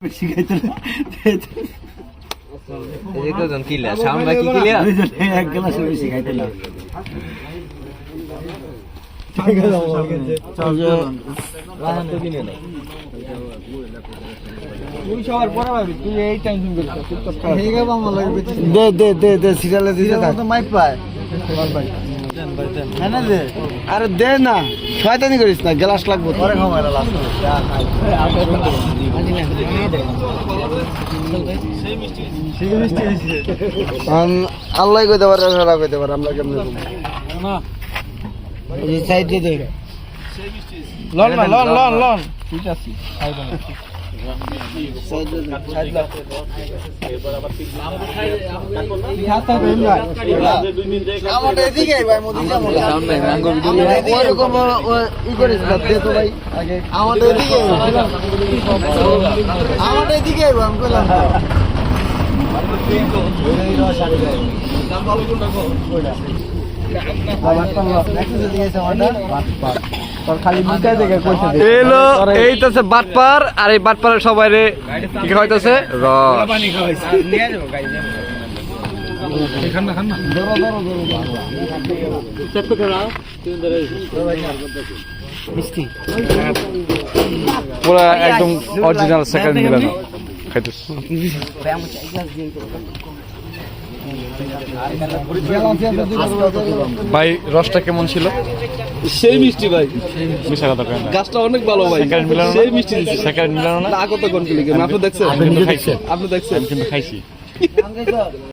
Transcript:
শিখাইতে না এই কজন কিলা সাউন্ড বাকি কিলা এক গ্লাস শিখাইতে না আরে দে না শয়তানি করিস না গ্লাস লাগবো পরে আল্লাহ কইতে পারে সারা কইতে পারে আমরা কেমনে সাইড দিয়ে দে লন না লন লন লন ঠিক আছে আমাদের এদিকে ভাই মোদি আমাদের এদিকে আমি বললাম এইটাছে বাটপার আর এই বাটপারের সবাই রে কি খাওয়াইতেছে পুরা একদম অরিজিনাল সেকেন্ড মিলানো খাইতেছে ভাই রসটা কেমন ছিল? সেই মিষ্টি ভাই মিশা কথা কেন গাছটা অনেক ভালো ভাই সেকেন্ড মিলানো সেই মিষ্টি সেকেন্ড মিলানো না কত কোন আপনি দেখছেন আপনি দেখছেন আপনি দেখছেন কিন্তু খাইছি